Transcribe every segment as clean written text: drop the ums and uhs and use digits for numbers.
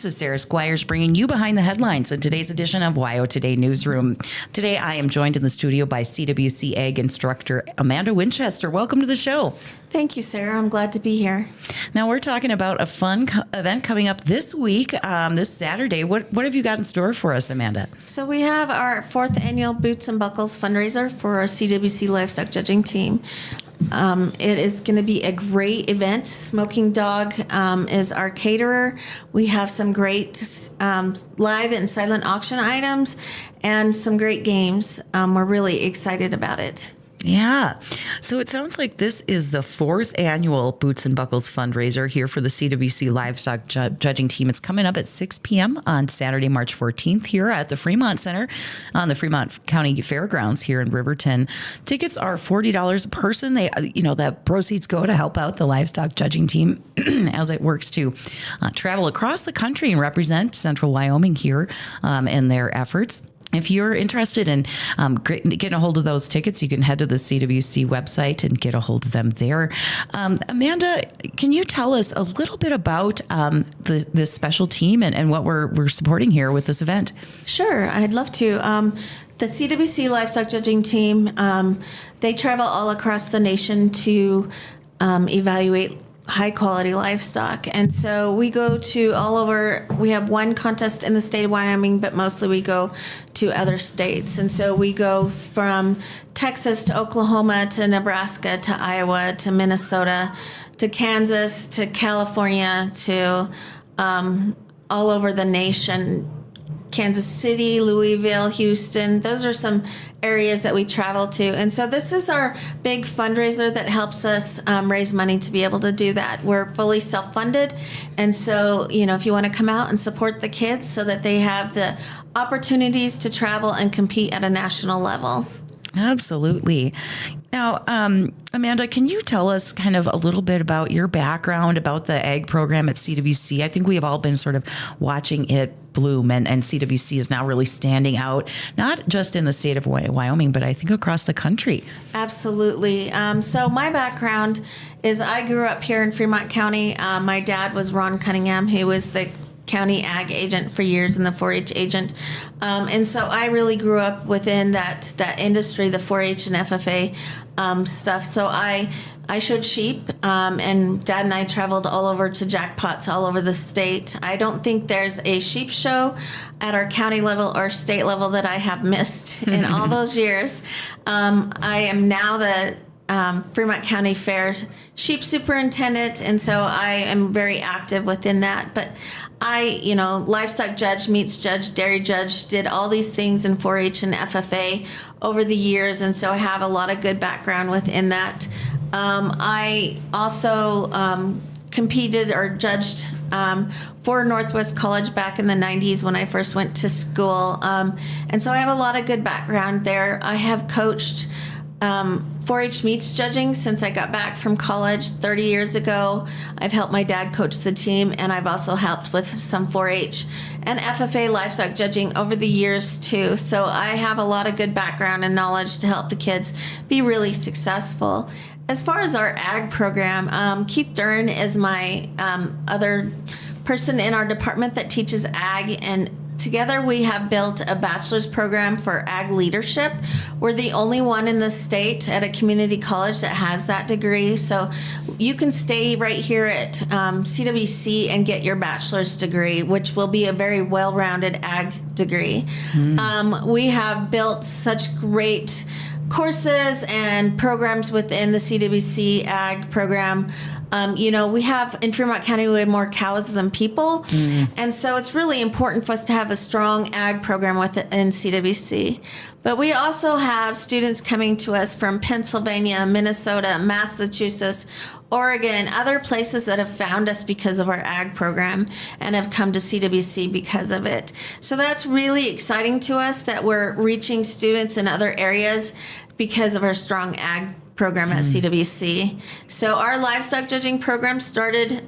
This is Sarah Squires bringing you behind the headlines in today's edition of WYO Today Newsroom. Today, I am joined in the studio by CWC Ag Instructor Amanda Winchester. Welcome to the show. Thank you, Sarah. I'm glad to be here. Now, we're talking about a fun event coming up this week, this Saturday. What have you got in store for us, Amanda? So we have our 4th annual Boots and Buckles fundraiser for our CWC Livestock Judging Team. It is going to be a great event. Smoking Dog is our caterer. We have some great live and silent auction items and some great games. We're really excited about it. Yeah. So it sounds like this is the 4th annual Boots and Buckles fundraiser here for the CWC Livestock Judging Team. It's coming up at 6 p.m. on Saturday, March 14th here at the Fremont Center on the Fremont County Fairgrounds here in Riverton. Tickets are $40 a person. The proceeds go to help out the Livestock Judging Team as it works to travel across the country and represent Central Wyoming here in their efforts. If you're interested in getting a hold of those tickets, you can head to the CWC website and get a hold of them there. Amanda, can you tell us a little bit about this special team and what we're supporting here with this event? Sure, I'd love to. The CWC Livestock Judging Team, they travel all across the nation to evaluate high quality livestock. And so we go to all over. We have one contest in the state of Wyoming, but mostly we go to other states. And so we go from Texas to Oklahoma to Nebraska to Iowa to Minnesota to Kansas to California to all over the nation. Kansas City, Louisville, Houston. Those are some areas that we travel to. And so this is our big fundraiser that helps us raise money to be able to do that. We're fully self-funded. And so, if you want to come out and support the kids so that they have the opportunities to travel and compete at a national level. Absolutely. Now, Amanda, can you tell us kind of a little bit about your background, about the ag program at CWC? I think we have all been sort of watching it bloom, and CWC is now really standing out, not just in the state of Wyoming, but I think across the country. Absolutely. So my background is I grew up here in Fremont County. My dad was Ron Cunningham, who was the county ag agent for years and the 4-H agent. And so I really grew up within that industry, the 4-H and FFA stuff. So I showed sheep, and Dad and I traveled all over to jackpots all over the state. I don't think there's a sheep show at our county level or state level that I have missed in all those years. I am now the Fremont County Fair sheep superintendent, and so I am very active within that. But livestock judge meets judge, dairy judge, did all these things in 4-H and FFA over the years, and so I have a lot of good background within that. I also competed or judged for Northwest College back in the 90s when I first went to school, and so I have a lot of good background there. I have coached 4-H meets judging since I got back from college 30 years ago. I've helped my dad coach the team, and I've also helped with some 4-H and FFA livestock judging over the years too. So I have a lot of good background and knowledge to help the kids be really successful. As far as our ag program, Keith Dern is my other person in our department that teaches ag, and together we have built a bachelor's program for ag leadership. We're the only one in the state at a community college that has that degree. So you can stay right here at CWC and get your bachelor's degree, which will be a very well-rounded ag degree. We have built such great courses and programs within the CWC ag program. We have in Fremont County, we have more cows than people. And so it's really important for us to have a strong ag program within CWC. But we also have students coming to us from Pennsylvania, Minnesota, Massachusetts, Oregon, other places that have found us because of our ag program and have come to CWC because of it. So that's really exciting to us that we're reaching students in other areas because of our strong ag program at CWC. So our livestock judging program started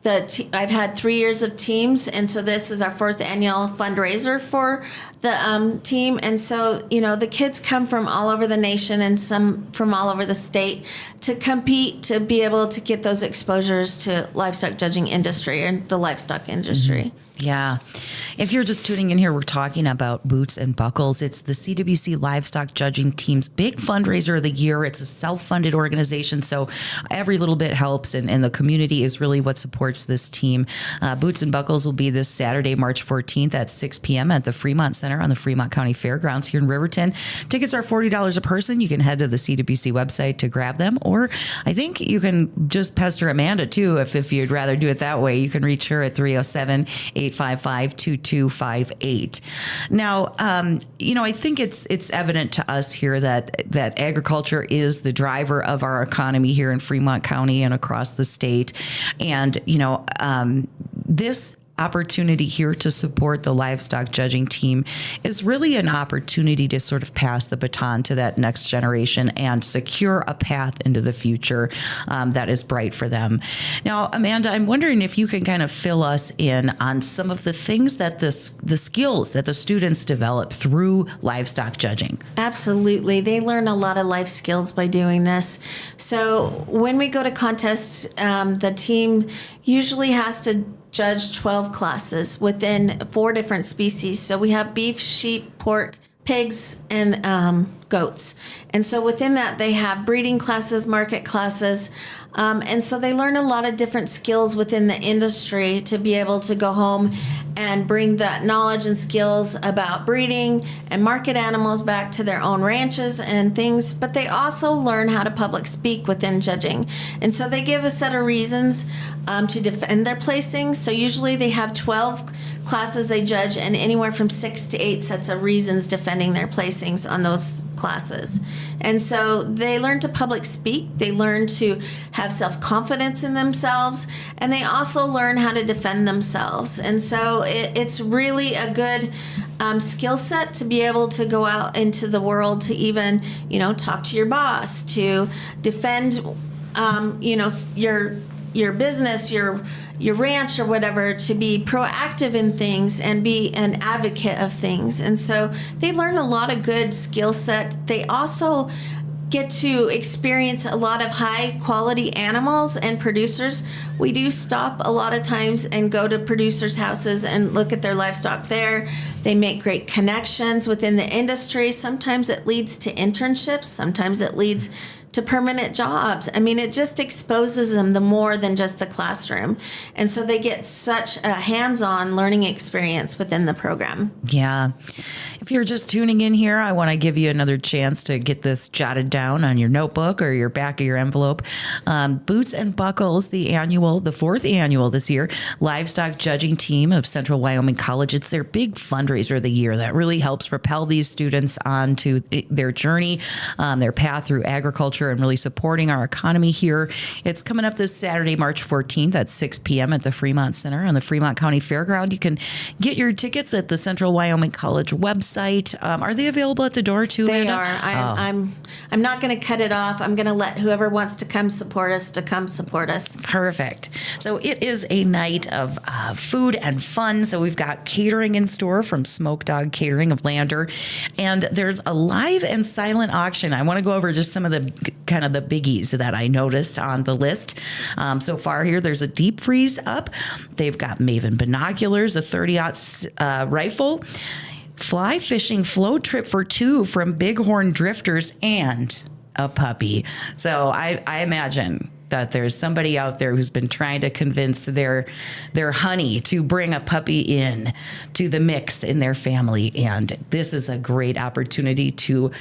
I've had 3 years of teams, and so this is our 4th annual fundraiser for the team. And so, the kids come from all over the nation and some from all over the state to compete, to be able to get those exposures to livestock judging industry and the livestock industry. Mm-hmm. Yeah. If you're just tuning in here, we're talking about Boots and Buckles. It's the CWC Livestock Judging Team's big fundraiser of the year. It's a self-funded organization, so every little bit helps, and the community is really what supports this team. Boots and Buckles will be this Saturday, March 14th at 6 p.m. at the Fremont Center on the Fremont County Fairgrounds here in Riverton. Tickets are $40 a person. You can head to the CWC website to grab them, or I think you can just pester Amanda, too, if you'd rather do it that way. You can reach her at 307-855-2258. Now, I think it's evident to us here that agriculture is the driver of our economy here in Fremont County and across the state. And, this opportunity here to support the livestock judging team is really an opportunity to sort of pass the baton to that next generation and secure a path into the future that is bright for them. Now, Amanda, I'm wondering if you can kind of fill us in on some of the things that the skills that the students develop through livestock judging. Absolutely. They learn a lot of life skills by doing this. So when we go to contests, the team usually has to judge 12 classes within 4 different species. So we have beef, sheep, pork, pigs, and goats. And so within that, they have breeding classes, market classes. And so they learn a lot of different skills within the industry to be able to go home and bring that knowledge and skills about breeding and market animals back to their own ranches and things. But they also learn how to public speak within judging. And so they give a set of reasons to defend their placings. So usually they have 12 classes they judge, and anywhere from 6 to 8 sets of reasons defending their placings on those classes. And so they learn to public speak, they learn to have self-confidence in themselves, and they also learn how to defend themselves. And so it's really a good skill set to be able to go out into the world to even, talk to your boss, to defend, your business, your ranch or whatever, to be proactive in things and be an advocate of things. And so they learn a lot of good skill set. They also get to experience a lot of high quality animals and producers. We do stop a lot of times and go to producers' houses and look at their livestock there. They make great connections within the industry. Sometimes it leads to internships. Sometimes it leads to permanent jobs. I mean, it just exposes them to more than just the classroom. And so they get such a hands-on learning experience within the program. Yeah. If you're just tuning in here, I want to give you another chance to get this jotted down on your notebook or your back of your envelope. Boots and Buckles, the 4th annual this year, livestock judging team of Central Wyoming College. It's their big fundraiser of the year that really helps propel these students onto their journey, their path through agriculture and really supporting our economy here. It's coming up this Saturday, March 14th at 6 p.m. at the Fremont Center on the Fremont County Fairground. You can get your tickets at the Central Wyoming College website. Are they available at the door too? They Amanda? are. I'm not going to cut it off. I'm going to let whoever wants to come support us to come support us. Perfect. So it is a night of food and fun. So we've got catering in store from Smoke Dog Catering of Lander, and there's a live and silent auction. I want to go over just some of the kind of the biggies that I noticed on the list so far here. There's a deep freeze up. They've got Maven binoculars, a 30-aught rifle, fly fishing float trip for 2 from Bighorn Drifters, and a puppy. So I imagine that there's somebody out there who's been trying to convince their honey to bring a puppy in to the mix in their family. And this is a great opportunity to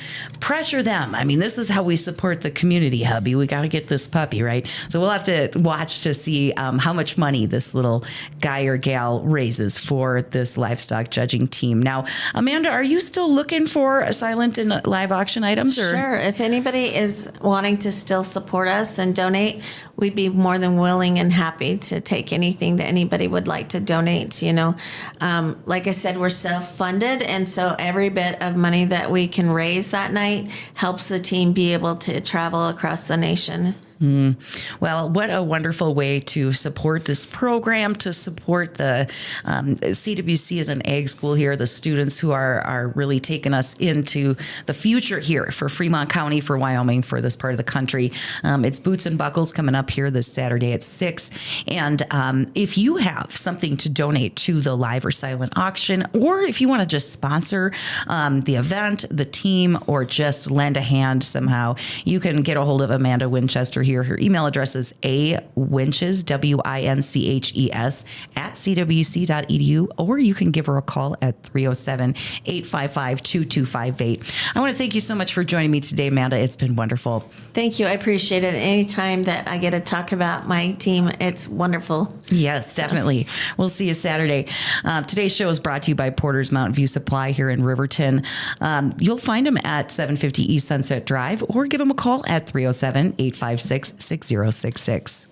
pressure them. I mean, this is how we support the community, hubby. We got to get this puppy, right? So we'll have to watch to see how much money this little guy or gal raises for this livestock judging team. Now, Amanda, are you still looking for a silent and live auction items? Or? Sure. If anybody is wanting to still support us and donate, we'd be more than willing and happy to take anything that anybody would like to donate. Like I said, we're self-funded, and so every bit of money that we can raise that night helps the team be able to travel across the nation. Well, what a wonderful way to support this program, to support the CWC as an ag school here, the students who are really taking us into the future here for Fremont County, for Wyoming, for this part of the country. It's Boots and Buckles coming up here this Saturday at 6. And if you have something to donate to the live or silent auction, or if you want to just sponsor the event, the team, or just lend a hand somehow, you can get a hold of Amanda Winchester here. Her email address is awinches, WINCHES, at cwc.edu, or you can give her a call at 307-855-2258. I want to thank you so much for joining me today, Amanda. It's been wonderful. Thank you. I appreciate it. Anytime that I get to talk about my team, it's wonderful. Yes, definitely. We'll see you Saturday. Today's show is brought to you by Porter's Mountain View Supply here in Riverton. You'll find them at 750 East Sunset Drive, or give them a call at 307-856-6066.